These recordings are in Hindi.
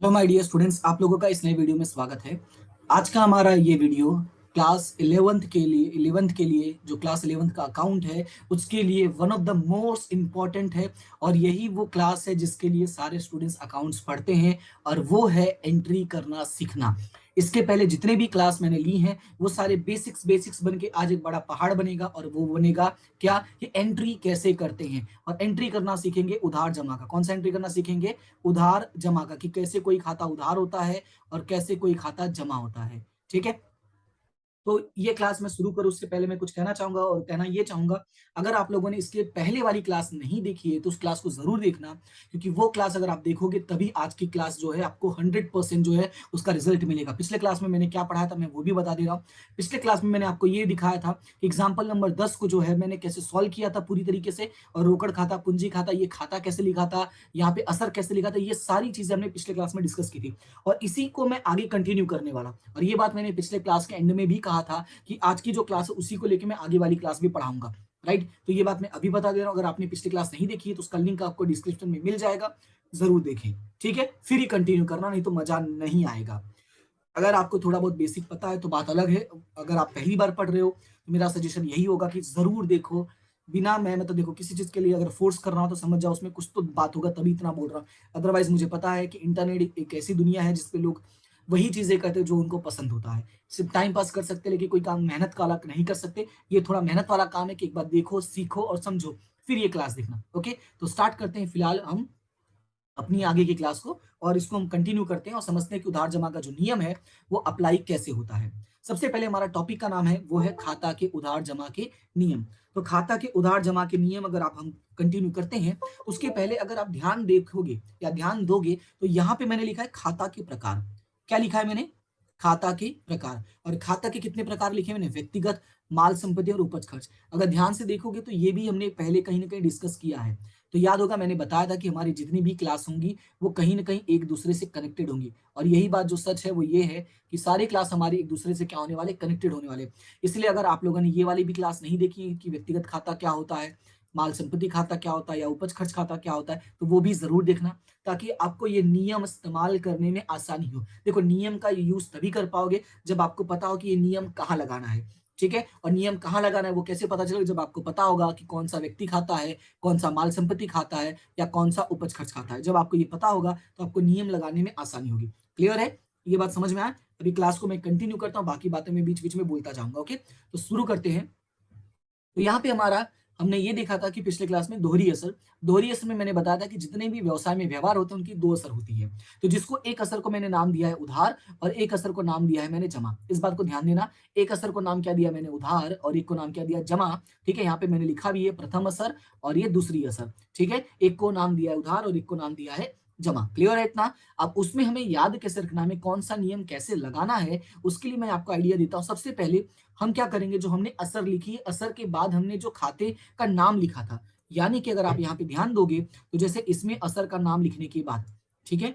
हेलो माय डियर स्टूडेंट्स, आप लोगों का इस नए वीडियो में स्वागत है। आज का हमारा ये वीडियो क्लास 11th के लिए जो क्लास 11th का अकाउंट है उसके लिए one of the most important है। और यही वो क्लास है जिसके लिए सारे स्टूडेंट्स अकाउंट्स पढ़ते हैं, और वो है एंट्री करना सीखना। इसके पहले जितने भी क्लास मैंने ली हैं वो सारे बेसिक्स बेसिक्स बन के आज एक बड़ा पहाड़ बनेगा, और वो बनेगा क्या कि एंट्री कैसे करते हैं। और एंट्री करना सीखेंगे उधार जमा का। कौन सा एंट्री करना सीखेंगे? उधार जमा का, कि कैसे कोई खाता उधार होता है और कैसे कोई खाता जमा होता है। ठीक है। तो ये क्लास मैं शुरू करूँ उससे पहले मैं कुछ कहना चाहूंगा, और कहना ये चाहूंगा, अगर आप लोगों ने इसके पहले वाली क्लास नहीं देखी है तो उस क्लास को जरूर देखना, क्योंकि वो क्लास अगर आप देखोगे तभी आज की क्लास जो है आपको 100% जो है उसका रिजल्ट मिलेगा। पिछले क्लास में मैंने क्या पढ़ाया था मैं वो भी बता दे रहा हूँ। पिछले क्लास में मैंने आपको ये दिखाया था कि एग्जाम्पल नंबर 10 को जो है मैंने कैसे सॉल्व किया था पूरी तरीके से, और रोकड़ खाता, पूंजी खाता, ये खाता कैसे लिखा था, यहाँ पे असर कैसे लिखा था, ये सारी चीजें हमने पिछले क्लास में डिस्कस की थी। और इसी को मैं आगे कंटिन्यू करने वाला। और ये बात मैंने पिछले क्लास के एंड में भी कहा था कि आज की जो क्लास है उसी को लेकर मैं आगे वाली क्लास भी पढ़ाऊंगा। राइट, तो ये बात मैं अभी बता दे रहा हूं। अगर आपने पिछली क्लास नहीं देखी है तो उसका लिंक आपको डिस्क्रिप्शन में मिल जाएगा, जरूर देखें। ठीक है, फिर ही कंटिन्यू करना, नहीं तो मजा नहीं आएगा। अगर आपको थोड़ा बहुत बेसिक पता है तो बात अलग है। अगर आप पहली बार पढ़ रहे हो तो मेरा सजेशन यही होगा कि जरूर देखो। बिना मैं मतलब देखो, किसी चीज के लिए अगर फोर्स कर रहा हूं तो समझ जाओ उसमें कुछ तो बात होगा, तभी इतना बोल रहा हूं। अदरवाइज मुझे पता है कि इंटरनेट एक ऐसी दुनिया है जिसपे लोग वही चीजें करते हैं जो उनको पसंद होता है। सिर्फ टाइम पास कर सकते हैं लेकिन कोई काम मेहनत वाला नहीं कर सकते। ये थोड़ा मेहनत वाला काम है कि एक बार देखो, सीखो और समझो, फिर ये क्लास देखना। ओके, तो स्टार्ट करते हैं फिलहाल हम अपनी आगे की क्लास को, और इसको हम कंटिन्यू करते हैं और समझते हैं कि उधार जमा का जो नियम है वो अप्लाई कैसे होता है। सबसे पहले हमारा टॉपिक का नाम है वो है खाता के उधार जमा के नियम। तो खाता के उधार जमा के नियम अगर आप हम कंटिन्यू करते हैं, उसके पहले अगर आप ध्यान देखोगे या ध्यान दोगे तो यहाँ पे मैंने लिखा है खाता के प्रकार। क्या लिखा है मैंने? खाता के प्रकार। और खाता के कितने प्रकार लिखे मैंने? व्यक्तिगत, माल संपत्ति और उपज खर्च। अगर ध्यान से देखोगे तो ये भी हमने पहले कहीं ना कहीं डिस्कस किया है। तो याद होगा मैंने बताया था कि हमारी जितनी भी क्लास होंगी वो कहीं ना कहीं एक दूसरे से कनेक्टेड होंगी। और यही बात जो सच है वो ये है कि सारी क्लास हमारी एक दूसरे से क्या होने वाले? कनेक्टेड होने वाले। इसलिए अगर आप लोगों ने ये वाली भी क्लास नहीं देखी कि व्यक्तिगत खाता क्या होता है, माल संपत्ति खाता क्या होता है, या उपज खर्च खाता क्या होता है, तो वो भी जरूर देखना, ताकि आपको ये नियम इस्तेमाल करने में आसानी हो। देखो, नियम का यूज तभी कर पाओगे जब आपको पता हो कि ये नियम कहाँ लगाना है। ठीक है, और नियम कहाँ लगाना है वो कैसे पता चलेगा? जब आपको पता होगा कि कौन सा व्यक्ति खाता है, कौन सा माल संपत्ति खाता है, या कौन सा उपज खर्च खाता है। जब आपको ये पता होगा तो आपको नियम लगाने में आसानी होगी। क्लियर है? ये बात समझ में आए? अभी क्लास को मैं कंटिन्यू करता हूँ, बाकी बातें मैं बीच बीच में बोलता जाऊंगा। ओके, तो शुरू करते हैं। तो यहाँ पे हमारा हमने ये देखा था कि पिछले क्लास में दोहरी असर में मैंने बताया था कि जितने भी व्यवसाय में व्यवहार होते हैं उनकी दो असर होती है। तो जिसको एक असर को मैंने नाम दिया है उधार, और एक असर को नाम दिया है मैंने जमा। इस बात को ध्यान देना, एक असर को नाम क्या दिया मैंने? उधार, और एक को नाम क्या दिया? जमा। ठीक है, यहाँ पे मैंने लिखा भी है प्रथम असर और ये दूसरी असर। ठीक है, एक को नाम दिया है उधार और एक को नाम दिया है जमा। क्लियर है इतना? अब उसमें हमें याद कैसे रखना, हमें कौन सा नियम कैसे लगाना है, उसके लिए मैं आपको आइडिया देता हूँ। सबसे पहले हम क्या करेंगे, जो हमने असर लिखी है, असर के बाद हमने जो खाते का नाम लिखा था, यानी कि अगर आप यहाँ पे ध्यान दोगे तो जैसे इसमें असर का नाम लिखने के बाद, ठीक है,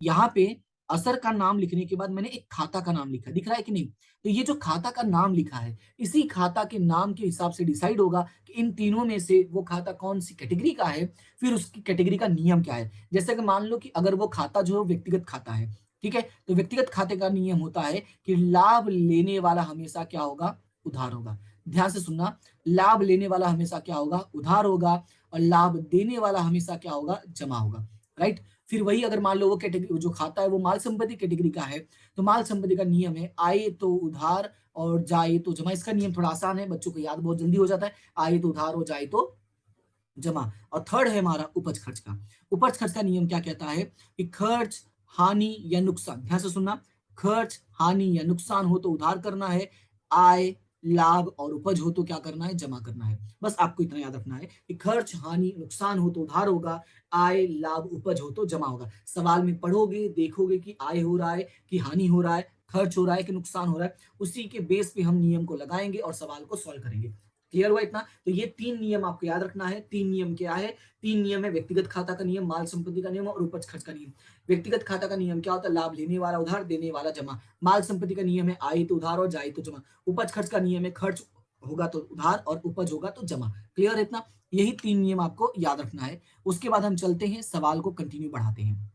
यहाँ पे असर का नाम लिखने के बाद मैंने एक खाता का नाम लिखा, दिख रहा है कि नहीं? तो ये जो खाता का नाम लिखा है, इसी खाता के नाम के हिसाब से डिसाइड होगा कि इन तीनों में से वो खाता कौन सी कैटेगरी का है, फिर उसकी कैटेगरी का नियम क्या है। जैसे कि मान लो कि अगर वो खाता जो है व्यक्तिगत खाता है, ठीक है, तो व्यक्तिगत खाते का नियम होता है कि लाभ लेने वाला हमेशा क्या होगा? उधार होगा। ध्यान से सुनना, लाभ लेने वाला हमेशा क्या होगा? उधार होगा। और लाभ देने वाला हमेशा क्या होगा? जमा होगा। राइट। फिर वही अगर मान लो वो कैटेगरी जो खाता है वो माल संपत्ति कैटेगरी का है, तो माल संपत्ति का नियम है आए तो उधार और जाए तो जमा। इसका नियम थोड़ा आसान है, बच्चों को याद बहुत जल्दी हो जाता है। आए तो उधार हो, जाए तो जमा। और थर्ड है हमारा उपज खर्च का। उपज खर्च का नियम क्या कहता है कि खर्च, हानि या नुकसान, ध्यान से सुनना, खर्च, हानि या नुकसान हो तो उधार करना है, आय, लाभ और उपज हो तो क्या करना है? जमा करना है। बस आपको इतना याद रखना है कि खर्च, हानि, नुकसान हो तो उधार होगा, आय, लाभ, उपज हो तो जमा होगा। सवाल में पढ़ोगे, देखोगे कि आय हो रहा है कि हानि हो रहा है, खर्च हो रहा है कि नुकसान हो रहा है, उसी के बेस पे हम नियम को लगाएंगे और सवाल को सॉल्व करेंगे। क्लियर हुआ इतना? तो ये तीन नियम आपको याद रखना है। तीन नियम क्या है? तीन नियम है व्यक्तिगत खाता का नियम, माल संपत्ति का नियम और उपज खर्च का नियम। व्यक्तिगत खाता का नियम क्या होता है? लाभ लेने वाला उधार, देने वाला जमा। माल संपत्ति का नियम है आए तो उधार और जाए तो जमा। उपज खर्च का नियम है खर्च होगा तो उधार और उपज होगा तो जमा। क्लियर है इतना? यही तीन नियम आपको याद रखना है। उसके बाद हम चलते हैं, सवाल को कंटिन्यू बढ़ाते हैं।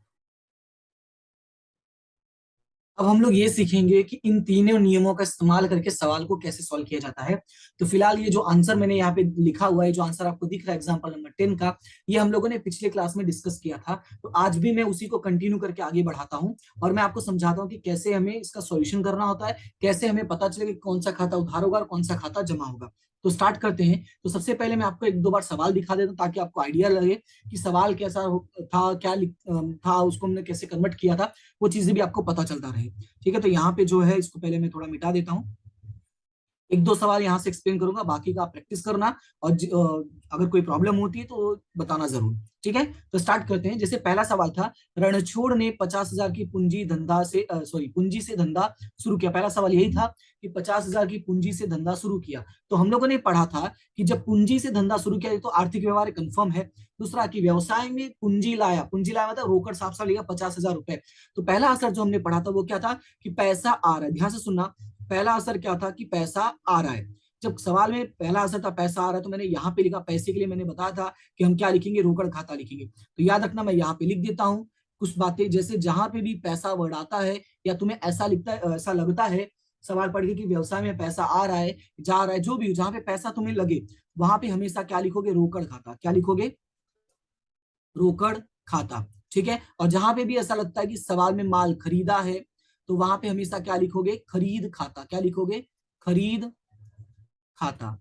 अब हम लोग ये सीखेंगे कि इन तीनों नियमों का इस्तेमाल करके सवाल को कैसे सॉल्व किया जाता है। तो फिलहाल ये जो आंसर मैंने यहाँ पे लिखा हुआ है, जो आंसर आपको दिख रहा है एग्जांपल नंबर 10 का, ये हम लोगों ने पिछले क्लास में डिस्कस किया था। तो आज भी मैं उसी को कंटिन्यू करके आगे बढ़ाता हूँ और मैं आपको समझाता हूँ कि कैसे हमें इसका सॉल्यूशन करना होता है, कैसे हमें पता चले कि कौन सा खाता उधार होगा और कौन सा खाता जमा होगा। तो स्टार्ट करते हैं। तो सबसे पहले मैं आपको एक दो बार सवाल दिखा देता हूँ ताकि आपको आइडिया लगे कि सवाल कैसा था, क्या था, उसको हमने कैसे कन्वर्ट किया था, वो चीजें भी आपको पता चलता रहे। ठीक है, तो यहाँ पे जो है इसको पहले मैं थोड़ा मिटा देता हूँ। एक दो सवाल यहाँ से एक्सप्लेन करूंगा, बाकी का आप प्रैक्टिस करना और अगर कोई प्रॉब्लम होती है तो बताना जरूर। ठीक है, तो स्टार्ट करते हैं। जैसे पहला सवाल था, रणछोड़ ने 50,000 की पूंजी से धंधा शुरू किया। पहला सवाल यही था कि 50,000 की पूंजी से धंधा शुरू किया। तो हम लोगों ने पढ़ा था कि जब पूंजी से धंधा शुरू किया तो आर्थिक व्यवहार कंफर्म है। दूसरा कि व्यवसाय में पूंजी लाया, पूंजी लाया मतलब रोकड़ साफ साफ लिया 50,000 रुपए। तो पहला असर जो हमने पढ़ा था वो क्या था कि पैसा आ रहा है। ध्यान से सुनना, पहला असर क्या था कि पैसा आ रहा है। जब सवाल में पहला असर था पैसा आ रहा है, तो मैंने यहाँ पे लिखा पैसे के लिए मैंने बताया था कि हम क्या लिखेंगे, रोकड़ खाता लिखेंगे। तो याद रखना, मैं यहाँ पे लिख देता हूँ कुछ बातें। जैसे जहां पे भी पैसा वर्ड आता है या तुम्हें ऐसा लिखता है, ऐसा लगता है सवाल पढ़ के कि व्यवसाय में पैसा आ रहा है, जा रहा है, जो भी जहां पे पैसा तुम्हें लगे वहां पे हमेशा क्या लिखोगे, रोकड़ खाता। क्या लिखोगे, रोकड़ खाता। ठीक है, और जहां पे भी ऐसा लगता है कि सवाल में माल खरीदा है तो वहां पे हमेशा क्या लिखोगे, खरीद खाता। क्या लिखोगे, खरीद खाता।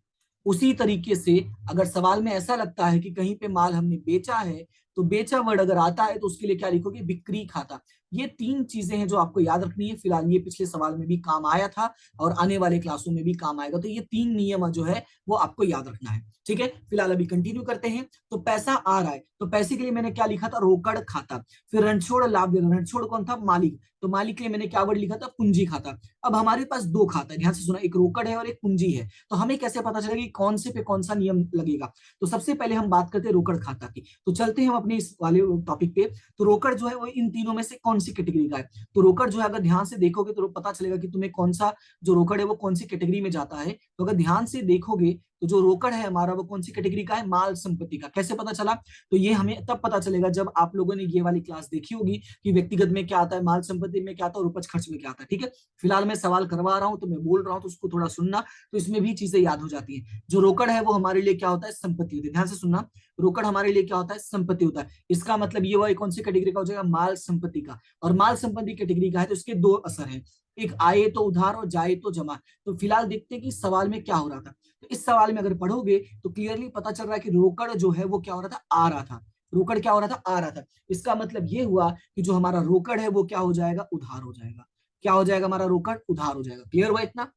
उसी तरीके से अगर सवाल में ऐसा लगता है कि कहीं पे माल हमने बेचा है तो बेचा वर्ड अगर आता है तो उसके लिए क्या लिखोगे, बिक्री खाता। ये तीन चीजें हैं जो आपको याद रखनी है। फिलहाल ये पिछले सवाल में भी काम आया था और आने वाले क्लासों में भी काम आएगा। तो ये तीन नियम जो है वो आपको याद रखना है। ठीक है, फिलहाल अभी कंटिन्यू करते हैं। तो पैसा आ रहा है तो पैसे के लिए मैंने क्या लिखा था, रोकड़ खाता। फिर रणछोड़ लाभ दे रहा, रणछोड़ कौन था, मालिक। तो मालिक के लिए मैंने क्या वर्ड लिखा था, पूंजी खाता। अब हमारे पास दो खाता है, ध्यान से सुना, एक रोकड़ है और एक पूंजी है। तो हमें कैसे पता चलेगा कि कौन से पे कौन सा नियम लगेगा। तो सबसे पहले हम बात करते हैं रोकड़ खाता की। तो चलते हैं हम अपने इस वाले टॉपिक पे। तो रोकड़ जो है वो इन तीनों में से कौन सी कैटेगरी का है। तो रोकड़ जो है अगर ध्यान से देखोगे तो पता चलेगा कि तुम्हें कौन सा जो रोकड़ है वो कौन सी कैटेगरी में जाता है। तो अगर ध्यान से देखोगे तो जो रोकड़ है हमारा वो कौन सी कैटेगरी का है, माल संपत्ति का। कैसे पता चला, तो ये हमें तब पता चलेगा जब आप लोगों ने ये वाली क्लास देखी होगी कि व्यक्तिगत में क्या आता है, माल संपत्ति में क्या आता है और उपज खर्च में क्या आता है। ठीक है, फिलहाल मैं सवाल करवा रहा हूं तो मैं बोल रहा हूं तो उसको थोड़ा सुनना, तो इसमें भी चीजें याद हो जाती है। जो रोकड़ है वो हमारे लिए क्या होता है, संपत्ति होती है। ध्यान से सुनना, रोकड़ हमारे लिए क्या होता है, संपत्ति होता है। इसका मतलब ये हुआ कौन सी कैटेगरी का हो जाएगा, माल संपत्ति का। और माल संपत्ति कैटेगरी का है तो इसके दो असर हैं, एक आए तो उधार और जाए तो जमा। तो फिलहाल देखते हैं कि सवाल में क्या हो रहा था। तो इस सवाल में अगर पढ़ोगे तो क्लियरली पता चल रहा है कि रोकड़ जो है वो क्या हो रहा था, आ रहा था। रोकड़ क्या हो रहा था, आ रहा था। इसका मतलब ये हुआ कि जो हमारा रोकड़ है वो क्या हो जाएगा, उधार हो जाएगा। क्या हो जाएगा, हमारा रोकड़ उधार हो जाएगा। क्लियर हुआ इतना,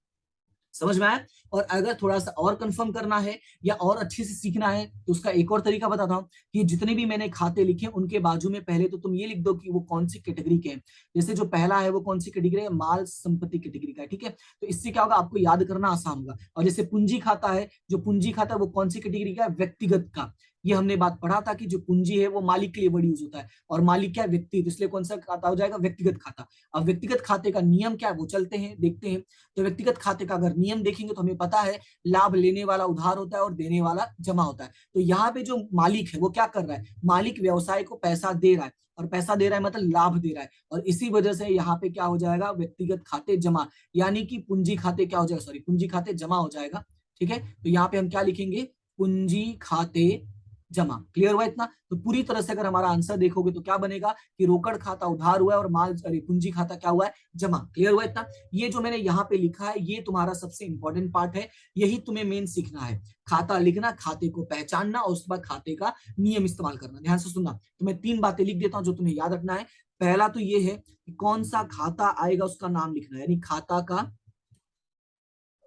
समझ में आया। और अगर थोड़ा सा और कंफर्म करना है या और अच्छे से सीखना है तो उसका एक और तरीका बताता हूँ कि जितने भी मैंने खाते लिखे उनके बाजू में पहले तो तुम ये लिख दो कि वो कौन सी कैटेगरी के हैं। जैसे जो पहला है वो कौन सी कैटेगरी है, माल संपत्ति कैटेगरी का है। ठीक है, तो इससे क्या होगा, आपको याद करना आसान होगा। और जैसे पूंजी खाता है, जो पूंजी खाता है वो कौन सी कैटेगरी का है, व्यक्तिगत का। ये हमने बात पढ़ा था कि जो पूंजी है वो मालिक के लिए बड़ी यूज होता है और मालिक क्या है, व्यक्ति, तो इसलिए कौन सा खाता हो जाएगा, व्यक्तिगत खाता। अब व्यक्तिगत खाते का नियम क्या है वो चलते हैं देखते हैं। तो व्यक्तिगत खाते का अगर नियम देखेंगे तो हमें पता है लाभ लेने वाला उधार होता है और देने वाला जमा होता है। तो यहाँ पे जो मालिक है वो क्या कर रहा है, मालिक व्यवसाय को पैसा दे रहा है और पैसा दे रहा है मतलब लाभ दे रहा है। और इसी वजह से यहाँ पे क्या हो जाएगा, व्यक्तिगत खाते जमा, यानी कि पूंजी खाते क्या हो जाएगा, सॉरी, पूंजी खाते जमा हो जाएगा। ठीक है, तो यहाँ पे हम क्या लिखेंगे, पूंजी खाते जमा। क्लियर हुआ इतना। तो पूरी तरह से अगर हमारा आंसर देखोगे तो क्या बनेगा कि रोकड़ खाता उधार हुआ है और माल, अरे पूंजी खाता क्या हुआ है, जमा। क्लियर हुआ इतना। ये जो मैंने यहाँ पे लिखा है ये तुम्हारा सबसे इंपॉर्टेंट पार्ट है, यही तुम्हें मेन सीखना है। खाता लिखना, खाते को पहचानना और उसके बाद खाते का नियम इस्तेमाल करना। ध्यान से सुनना, तो मैं तीन बातें लिख देता हूं जो तुम्हें याद रखना है। पहला तो ये है कि कौन सा खाता आएगा उसका नाम लिखना, यानी खाता का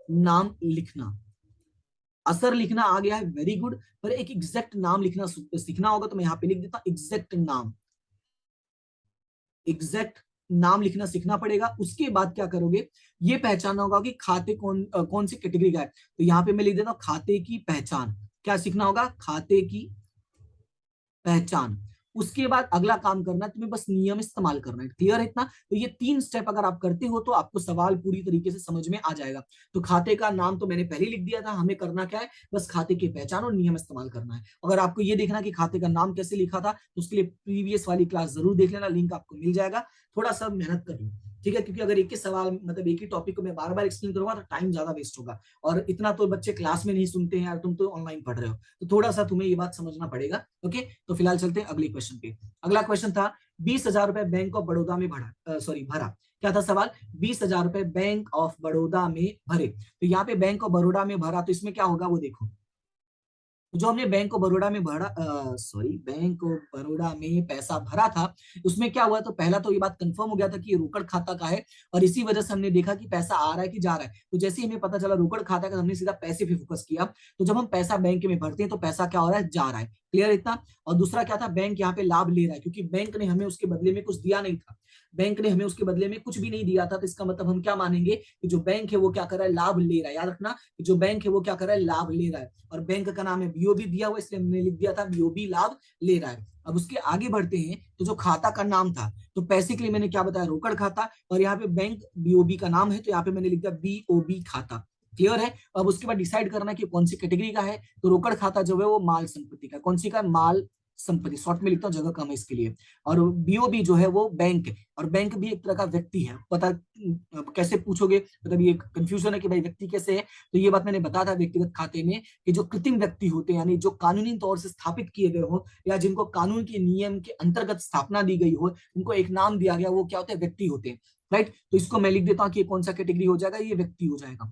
नाम लिखना। असर लिखना आ गया है, वेरी गुड, पर एक एग्जैक्ट नाम लिखना सीखना होगा। तो मैं यहाँ पे लिख देता हूं एग्जैक्ट नाम। एग्जैक्ट नाम लिखना सीखना पड़ेगा। उसके बाद क्या करोगे, ये पहचानना होगा कि खाते कौन सी कैटेगरी का है। तो यहाँ पे मैं लिख देता हूँ खाते की पहचान। क्या सीखना होगा, खाते की पहचान। उसके बाद अगला काम करना है, तुम्हें बस नियम इस्तेमाल करना है। क्लियर है इतना। तो ये तीन स्टेप अगर आप करते हो तो आपको सवाल पूरी तरीके से समझ में आ जाएगा। तो खाते का नाम तो मैंने पहले लिख दिया था, हमें करना क्या है, बस खाते की पहचान और नियम इस्तेमाल करना है। अगर आपको ये देखना कि खाते का नाम कैसे लिखा था तो उसके लिए प्रीवियस वाली क्लास जरूर देख लेना, लिंक आपको मिल जाएगा। थोड़ा सा मेहनत कर लो। ठीक है, क्योंकि अगर एक ही सवाल मतलब एक ही टॉपिक को मैं बार बार एक्सप्लेन करूंगा तो टाइम ज्यादा वेस्ट होगा, और इतना तो बच्चे क्लास में नहीं सुनते हैं यार, तुम तो ऑनलाइन पढ़ रहे हो, तो थोड़ा सा तुम्हें ये बात समझना पड़ेगा। ओके, तो फिलहाल चलते हैं अगले क्वेश्चन पे। अगला क्वेश्चन था 20,000 रुपए बैंक ऑफ बड़ौदा में भरा। क्या था सवाल? 20,000 रुपए बैंक ऑफ बड़ौदा में भरे। तो यहाँ पे बैंक ऑफ बड़ौदा में भरा, तो इसमें क्या होगा वो देखो। जो हमने बैंक ऑफ बड़ौदा में बैंक ऑफ बड़ौदा में पैसा भरा था, उसमें क्या हुआ, तो पहला तो ये बात कंफर्म हो गया था कि ये रोकड़ खाता का है, और इसी वजह से हमने देखा कि पैसा आ रहा है कि जा रहा है। तो जैसे ही हमें पता चला रोकड़ खाता का, हमने सीधा पैसे पे फोकस किया। तो जब हम पैसा बैंक में भरते हैं तो पैसा क्या हो रहा है, जा रहा है। क्लियर इतना? और दूसरा क्या था, बैंक यहाँ पे लाभ ले रहा है, क्योंकि बैंक ने हमें उसके बदले में कुछ दिया नहीं था। बैंक ने हमें उसके बदले में कुछ भी नहीं दिया था, तो इसका मतलब हम क्या मानेंगे कि जो बैंक है वो क्या कर रहा है, लाभ ले रहा है। याद रखना, जो बैंक है वो क्या कर रहा है, लाभ ले रहा है, और बैंक का नाम है बीओबी दिया हुआ, इसलिए हमने लिख दिया था बीओबी लाभ ले रहा है। अब उसके आगे बढ़ते हैं, तो जो खाता का नाम था, तो पैसे के लिए मैंने क्या बताया, रोकड़ खाता, और यहाँ पे बैंक बीओबी का नाम है, तो यहाँ पे मैंने लिख दिया बीओबी खाता। क्लियर है? अब उसके बाद डिसाइड करना कि कौन सी कैटेगरी का है, तो रोकड़ खाता जो है वो माल संपत्ति का, कौन सी का, माल संपत्ति, शॉर्ट में लिखता हूँ, जगह कम है इसके लिए। और बीओबी जो है वो बैंक है, और बैंक भी एक तरह का व्यक्ति है। पता कैसे पूछोगे, मतलब ये कंफ्यूजन है कि भाई व्यक्ति कैसे है, तो ये बात मैंने बताया था व्यक्तिगत खाते में, कि जो कृत्रिम व्यक्ति होते हैं, यानी जो कानूनी तौर से स्थापित किए गए हो, या जिनको कानून के नियम के अंतर्गत स्थापना दी गई हो, उनको एक नाम दिया गया, वो क्या होते हैं, व्यक्ति होते हैं। राइट? तो इसको मैं लिख देता हूँ कि कौन सा कैटेगरी हो जाएगा, ये व्यक्ति हो जाएगा।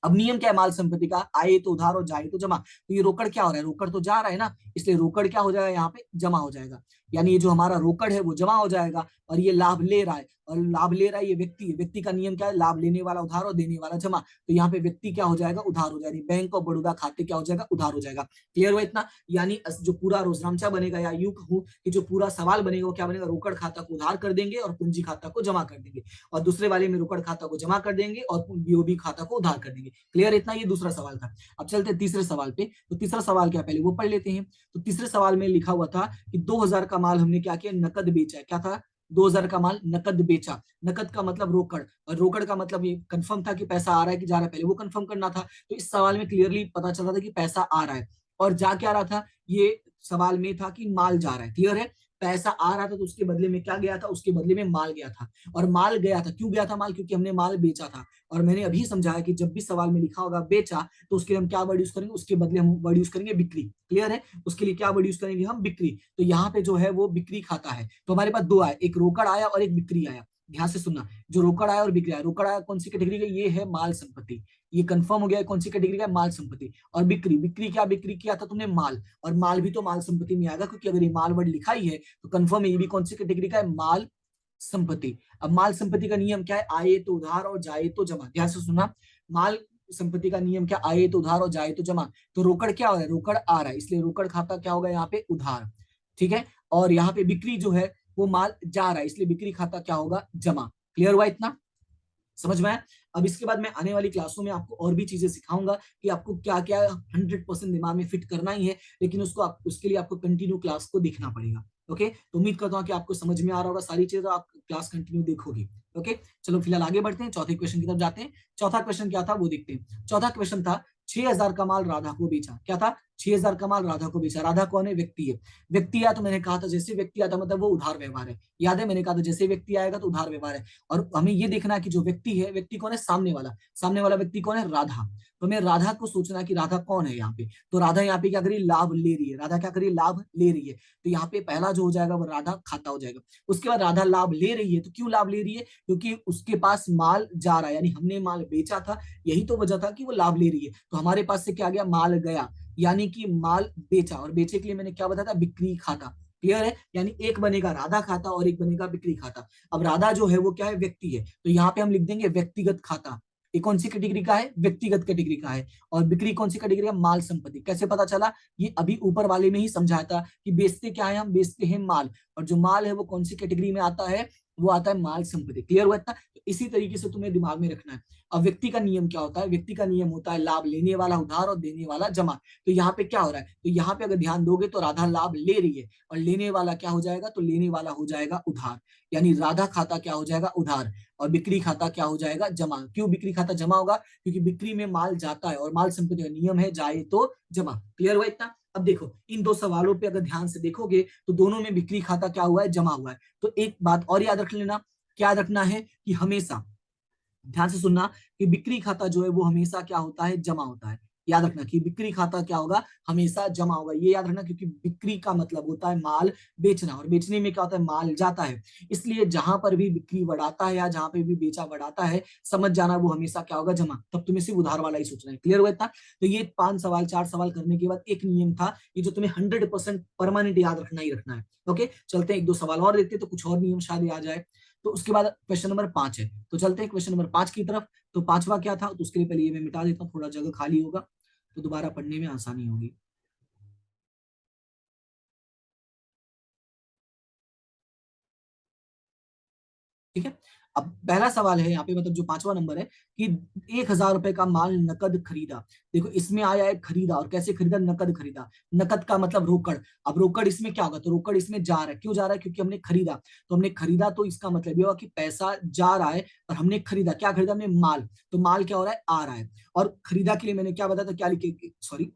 अब नियम क्या है माल संपत्ति का, आए तो उधार और जाए तो जमा। तो ये रोकड़ क्या हो रहा है, रोकड़ तो जा रहा है ना, इसलिए रोकड़ क्या हो जाएगा, यहाँ पे जमा हो जाएगा। यानी ये जो हमारा रोकड़ है वो जमा हो जाएगा, और ये लाभ ले रहा है, और लाभ ले रहा है ये व्यक्ति है। व्यक्ति का नियम क्या है, लाभ लेने वाला उधार और देने वाला जमा। तो यहाँ पे व्यक्ति क्या हो जाएगा, उधार हो जाएगा। बैंक ऑफ बड़ौदा खाते क्या हो जाएगा, उधार हो जाएगा। क्लियर हुआ इतना? यानी जो पूरा रोजनामचा बनेगा, या यूं कहूं कि जो पूरा सवाल बनेगा वो क्या बनेगा, रोकड़ खाता को उधार कर देंगे और पूंजी खाता को जमा कर देंगे, और दूसरे वाले में रोकड़ खाता को जमा कर देंगे और बीओबी खाता को उधार कर देंगे। क्लियर इतना? ये दूसरा सवाल था। अब चलते हैं तीसरे सवाल पे। तो तीसरा सवाल क्या, पहले वो पढ़ लेते हैं। तो तीसरे सवाल में लिखा हुआ था कि 2,000 का माल हमने क्या किया, नकद बेचा। क्या था, 2,000 का माल नकद बेचा। नकद का मतलब रोकड़, और रोकड़ का मतलब ये कंफर्म था कि पैसा आ रहा है कि जा रहा है, पहले वो कंफर्म करना था। तो इस सवाल में क्लियरली पता चल रहा था कि पैसा आ रहा है, और जा क्या रहा था, ये सवाल में था कि माल जा रहा है। क्लियर है? पैसा आ रहा था तो उसके बदले में क्या गया था, उसके बदले में माल गया था। और माल गया था, क्यों गया था माल, क्योंकि हमने माल बेचा था। और मैंने अभी समझाया कि जब भी सवाल में लिखा होगा बेचा, तो उसके लिए हम क्या वर्ड यूज करेंगे, उसके बदले हम वर्ड यूज करेंगे बिक्री। क्लियर है? उसके लिए क्या वर्ड यूज करेंगे हम, बिक्री। तो यहाँ पे जो है वो बिक्री खाता है। तो हमारे पास दो आए, एक रोकड़ आया और एक बिक्री आया। ध्यान से सुनना, जो रोकड़ आया और बिक्री आया, रोकड़ आया कौन सी कैटेगरी का, ये है माल संपत्ति। ये कंफर्म हो गया है कौन सी कैटेगरी का, माल संपत्ति। और बिक्री, बिक्री क्या, बिक्री किया था तुमने माल, और माल भी तो माल संपत्ति में आएगा, क्योंकि अगर ये माल वर्ड लिखा ही है तो कंफर्म है ये भी कौन सी कैटेगरी का है, माल संपत्ति। अब माल संपत्ति का नियम क्या है, आए तो उधार और जाए तो जमा। ध्यान से सुनना, माल संपत्ति का नियम क्या, आए तो उधार और जाए तो जमा। तो रोकड़ क्या हो रहा है, रोकड़ आ रहा है, इसलिए रोकड़ खाता क्या होगा यहाँ पे, उधार। ठीक है? और यहाँ पे बिक्री जो है वो माल जा रहा है, इसलिए बिक्री खाता क्या होगा, जमा। क्लियर हुआ इतना? समझ में आया? अब इसके बाद मैं आने वाली क्लासों में आपको और भी चीजें सिखाऊंगा कि आपको क्या क्या 100% दिमाग में फिट करना ही है, लेकिन उसके लिए आपको कंटिन्यू क्लास को देखना पड़ेगा। ओके, तो उम्मीद करता हूँ कि आपको समझ में आ रहा होगा सारी चीजें, आप क्लास कंटिन्यू देखोगे। ओके, चलो फिलहाल आगे बढ़ते हैं, चौथे क्वेश्चन की तरफ जाते हैं। चौथा क्वेश्चन क्या था वो देखते हैं। चौथा क्वेश्चन था 6,000 का माल राधा को बेचा। क्या था, 6,000 का माल राधा को बेचा। राधा कौन है, व्यक्ति है। व्यक्ति आया तो मैंने कहा था जैसे व्यक्ति आता मतलब वो उधार व्यवहार है। याद है, मैंने कहा था जैसे व्यक्ति आएगा तो उधार व्यवहार है। और हमें ये देखना है कि जो व्यक्ति है, व्यक्ति कौन है, सामने वाला। सामने वाला व्यक्ति कौन है, राधा। तो हमें राधा को सोचना कि राधा कौन है यहाँ पे। तो राधा यहाँ पे क्या करी, लाभ ले रही है। राधा क्या करी, लाभ ले रही है। तो यहाँ पे पहला जो हो जाएगा वो राधा खाता हो जाएगा। उसके बाद राधा लाभ ले रही है, तो क्यों लाभ ले रही है, क्योंकि उसके पास माल जा रहा है, यानी हमने माल बेचा था, यही तो वजह था कि वो लाभ ले रही है। तो हमारे पास से क्या गया, माल गया, यानी कि माल बेचा। और बेचे के लिए मैंने क्या बताया था, बिक्री खाता। क्लियर है? यानी एक बनेगा राधा खाता और एक बनेगा बिक्री खाता। अब राधा जो है वो क्या है, व्यक्ति है, तो यहाँ पे हम लिख देंगे व्यक्तिगत खाता। ये कौन सी कैटेगरी का है, व्यक्तिगत कैटेगरी का है। और बिक्री कौन सी कैटेगरी का, माल संपत्ति। कैसे पता चला, ये अभी ऊपर वाले में ही समझाया था कि बेचते क्या है, हम बेचते हैं माल, और जो माल है वो कौन सी कैटेगरी में आता है, वो आता है माल संपत्ति। क्लियर हुआ इतना? तो इसी तरीके से तुम्हें दिमाग में रखना है। अब व्यक्ति का नियम क्या होता है, व्यक्ति का नियम होता है लाभ लेने वाला उधार और देने वाला जमा। तो यहाँ पे क्या हो रहा है, तो यहाँ पे अगर ध्यान दोगे तो राधा लाभ ले रही है, और लेने वाला क्या हो जाएगा, तो लेने वाला हो जाएगा उधार। यानी राधा खाता क्या हो जाएगा, उधार, और बिक्री खाता क्या हो जाएगा, जमा। क्यों बिक्री खाता जमा होगा, क्योंकि बिक्री में माल जाता है, और माल संपत्ति का नियम है जाए तो जमा। क्लियर हुआ इतना? अब देखो इन दो सवालों पे अगर ध्यान से देखोगे तो दोनों में बिक्री खाता क्या हुआ है, जमा हुआ है। तो एक बात और याद रख लेना क्या याद रखना है कि हमेशा, ध्यान से सुनना, कि बिक्री खाता जो है वो हमेशा क्या होता है, जमा होता है। याद रखना कि बिक्री खाता क्या होगा, हमेशा जमा होगा, ये याद रखना, क्योंकि बिक्री का मतलब होता है माल बेचना, और बेचने में क्या होता है, माल जाता है। इसलिए जहां पर भी बिक्री बढ़ाता है या जहां पे भी बेचा बढ़ाता है, समझ जाना वो हमेशा क्या होगा, जमा। तब तुम्हें सिर्फ उधार वाला ही सोचना है। क्लियर हुआ इतना? तो ये 5 सवाल 4 सवाल करने के बाद एक नियम था, ये जो तुम्हें 100% परमानेंट याद रखना ही रखना है। ओके, चलते हैं 1-2 सवाल और देखते हैं, तो कुछ और नियम शायद आ जाए। तो उसके बाद क्वेश्चन नंबर 5 है, तो चलते हैं क्वेश्चन नंबर 5 की तरफ। तो पांचवा क्या था, तो उसके लिए पहले ये मैं मिटा देता हूँ, थोड़ा जगह खाली होगा तो दोबारा पढ़ने में आसानी होगी। ठीक है। अब पहला सवाल है यहाँ पे, मतलब जो पांचवा नंबर है, कि 1,000 रुपए का माल नकद खरीदा। देखो इसमें आया है खरीदा, और कैसे खरीदा, नकद खरीदा। नकद का मतलब रोकड़। अब रोकड़ इसमें क्या होगा, तो रोकड़ इसमें जा रहा है, क्यों जा रहा है, क्योंकि हमने खरीदा। तो हमने खरीदा, तो इसका मतलब ये होगा कि पैसा जा रहा है, और हमने खरीदा, क्या खरीदा हमने, माल। तो माल क्या हो रहा है, आ रहा है। और खरीदा के लिए मैंने क्या बताया था, क्या लिखे, सॉरी,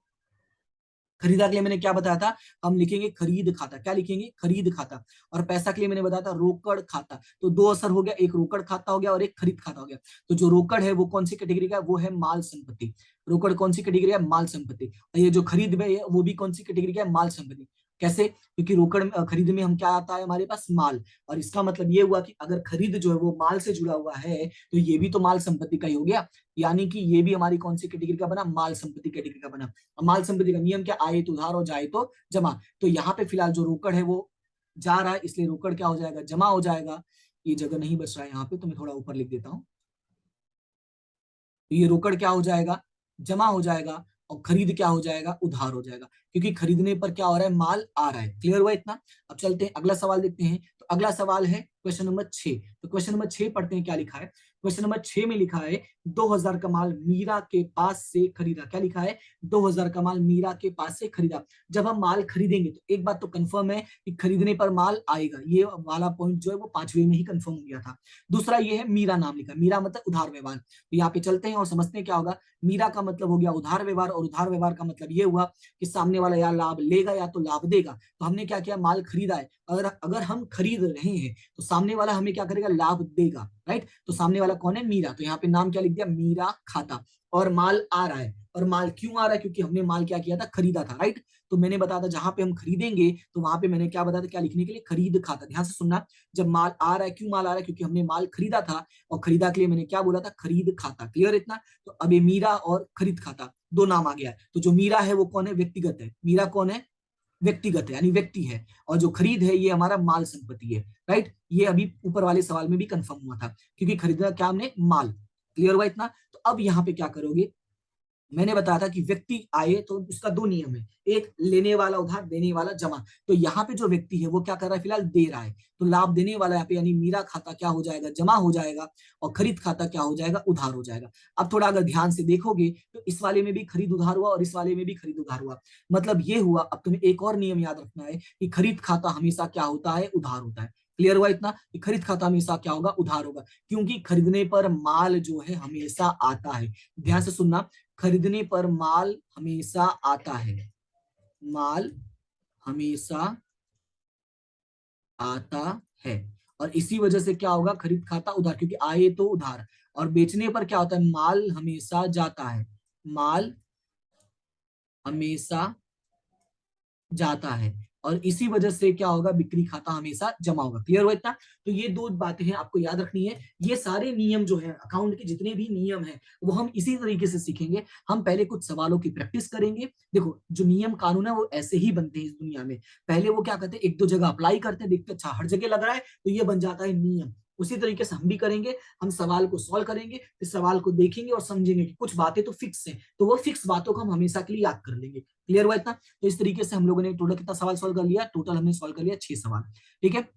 खरीदा के लिए मैंने क्या बताया था, हम लिखेंगे खरीद खाता। क्या लिखेंगे, खरीद खाता। और पैसा के लिए मैंने बताया था रोकड़ खाता। तो दो असर हो गया, एक रोकड़ खाता हो गया और एक खरीद खाता हो गया। तो जो रोकड़ है वो कौन सी कैटेगरी का है, वो है माल संपत्ति। रोकड़ कौन सी कैटेगरी है, माल संपत्ति। और ये जो खरीद में है वो भी कौन सी कैटेगरी का है, माल संपत्ति। कैसे, क्योंकि रोकड़ खरीद में हम क्या आता है हमारे पास, माल। और इसका मतलब ये हुआ कि अगर खरीद जो है वो माल से जुड़ा हुआ है, तो ये भी तो माल संपत्ति का ही हो गया। यानी कि ये भी हमारी कौन सी कैटेगरी का बना, माल संपत्ति कैटेगरी का बना। माल संपत्ति का नियम क्या, आए तो उधार और जाए तो जमा। तो यहाँ पे फिलहाल जो रोकड़ है वो जा रहा है, इसलिए रोकड़ क्या हो जाएगा, जमा हो जाएगा। ये जगह नहीं बच रहा है यहाँ पे, तो मैं थोड़ा ऊपर लिख देता हूँ। तो ये रोकड़ क्या हो जाएगा, जमा हो जाएगा। और खरीद क्या हो जाएगा, उधार हो जाएगा, क्योंकि खरीदने पर क्या हो रहा है, माल आ रहा है। क्लियर हुआ इतना? अब चलते हैं अगला सवाल देखते हैं। तो अगला सवाल है क्वेश्चन नंबर 6। तो क्वेश्चन नंबर 6 पढ़ते हैं, क्या लिखा है। क्वेश्चन नंबर 6 में लिखा है, 2,000 का माल मीरा के पास से खरीदा। क्या लिखा है, 2,000 का माल मीरा के पास से खरीदा। जब हम माल खरीदेंगे तो एक बात तो कंफर्म है कि खरीदने पर माल आएगा, ये वाला पॉइंट जो है वो 5वें में ही कंफर्म हो गया था। दूसरा ये है, मीरा नाम लिखा, मीरा मतलब उधार व्यवहार। तो यहाँ पे चलते हैं और समझते हैं क्या होगा। मीरा का मतलब हो गया उधार व्यवहार, और उधार व्यवहार का मतलब ये हुआ कि सामने वाला या लाभ लेगा या तो लाभ देगा। तो हमने क्या किया, माल खरीदा है, अगर अगर हम खरीद रहे हैं तो सामने वाला हमें क्या करेगा, लाभ देगा। राइट, तो सामने वाला कौन है, मीरा। तो यहाँ पे नाम क्या लिख दिया, मीरा खाता। और माल आ रहा है, और माल क्यों आ रहा है, क्योंकि हमने माल क्या किया था, खरीदा था। राइट, तो मैंने बताया था जहां पे हम खरीदेंगे तो वहां पे मैंने क्या बताया था, क्या लिखने के लिए, खरीद खाता। ध्यान से सुनना, जब माल आ रहा है, क्यों माल आ रहा है, क्योंकि हमने माल खरीदा था, और खरीदा के लिए मैंने क्या बोला था, खरीद खाता। क्लियर इतना? तो अब ये मीरा और खरीद खाता दो नाम आ गया है। तो जो मीरा है वो कौन है, व्यक्तिगत है। मीरा कौन है, व्यक्तिगत है, यानी व्यक्ति है। और जो खरीद है ये हमारा माल संपत्ति है। राइट, ये अभी ऊपर वाले सवाल में भी कंफर्म हुआ था, क्योंकि खरीदा क्या हमने, माल। क्लियर हुआ इतना? तो अब यहाँ पे क्या करोगे, मैंने बताया था कि व्यक्ति आए तो उसका दो नियम है, एक लेने वाला उधार, देने वाला जमा। तो यहाँ पे जो व्यक्ति है वो क्या कर रहा है, फिलहाल दे रहा है। तो लाभ देने वाला यहाँ पे, यानी मीरा खाता क्या हो जाएगा, जमा हो जाएगा। और खरीद खाता क्या हो जाएगा, उधार हो जाएगा। अब थोड़ा अगर ध्यान से देखोगे तो इस वाले में भी खरीद उधार हुआ और इस वाले में भी खरीद उधार हुआ। मतलब ये हुआ, अब तुम्हें एक और नियम याद रखना है कि खरीद खाता हमेशा क्या होता है, उधार होता है। क्लियर हुआ इतना, कि खरीद खाता हमेशा क्या होगा, उधार होगा। क्योंकि खरीदने पर माल जो है हमेशा आता है। ध्यान से सुनना, खरीदने पर माल हमेशा आता है, माल हमेशा आता है। और इसी वजह से क्या होगा, खरीद खाता उधार, क्योंकि आए तो उधार। और बेचने पर क्या होता है, माल हमेशा जाता है, माल हमेशा जाता है। और इसी वजह से क्या होगा, बिक्री खाता हमेशा जमा होगा। क्लियर हुआ इतना? तो ये दो बातें हैं आपको याद रखनी है। ये सारे नियम जो है अकाउंट के, जितने भी नियम हैं वो हम इसी तरीके से सीखेंगे। हम पहले कुछ सवालों की प्रैक्टिस करेंगे। देखो जो नियम कानून है वो ऐसे ही बनते हैं इस दुनिया में। पहले वो क्या करते हैं, एक दो जगह अप्लाई करते हैं, देखते हैं अच्छा हर जगह लग रहा है तो ये बन जाता है नियम। उसी तरीके से हम भी करेंगे। हम सवाल को सॉल्व करेंगे, फिर सवाल को देखेंगे और समझेंगे कि कुछ बातें तो फिक्स हैं, तो वो फिक्स बातों को हम हमेशा के लिए याद कर लेंगे। क्लियर हुआ इतना? तो इस तरीके से हम लोगों ने टोटल कितना सवाल सॉल्व कर लिया, टोटल हमने सॉल्व कर लिया 6 सवाल। ठीक है,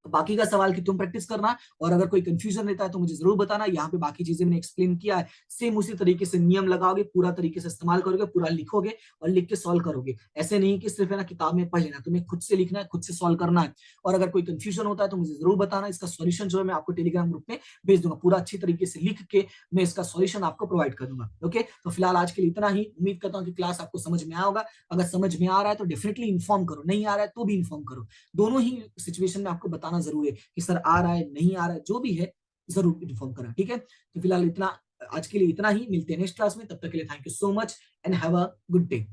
तो बाकी का सवाल की तुम प्रैक्टिस करना। और अगर कोई कंफ्यूजन रहता है तो मुझे जरूर बताना। यहाँ पे बाकी चीजें मैंने एक्सप्लेन किया है, सेम उसी तरीके से नियम लगाओगे, पूरा तरीके से इस्तेमाल करोगे, पूरा लिखोगे और लिख के सॉल्व करोगे। ऐसे नहीं कि सिर्फ है ना किताब में पढ़ लेना, तुम्हें खुद से लिखना है, खुद से सॉल्व करना है। और अगर कोई कंफ्यूजन होता है तो मुझे जरूर बताना। इसका सॉल्यूशन जो है मैं आपको टेलीग्राम ग्रुप में भेज दूंगा, पूरा अच्छी तरीके से लिख के मैं इसका सॉल्यूशन आपको प्रोवाइड कर दूंगा। ओके, तो फिलहाल आज के लिए इतना ही। उम्मीद करता हूँ कि क्लास आपको समझ में आया होगा। अगर समझ में आ रहा है तो डेफिनेटली इन्फॉर्म करो, नहीं आ रहा है तो भी इन्फॉर्म करो। दोनों ही सिचुएशन में आपको बताना बताना जरूर है कि सर आ रहा है नहीं आ रहा है, जो भी है जरूर इन्फॉर्म करा, ठीक है। तो फिलहाल इतना, आज के लिए इतना ही, मिलते हैं नेक्स्ट क्लास में, तब तक के लिए thank you so much and have a good day.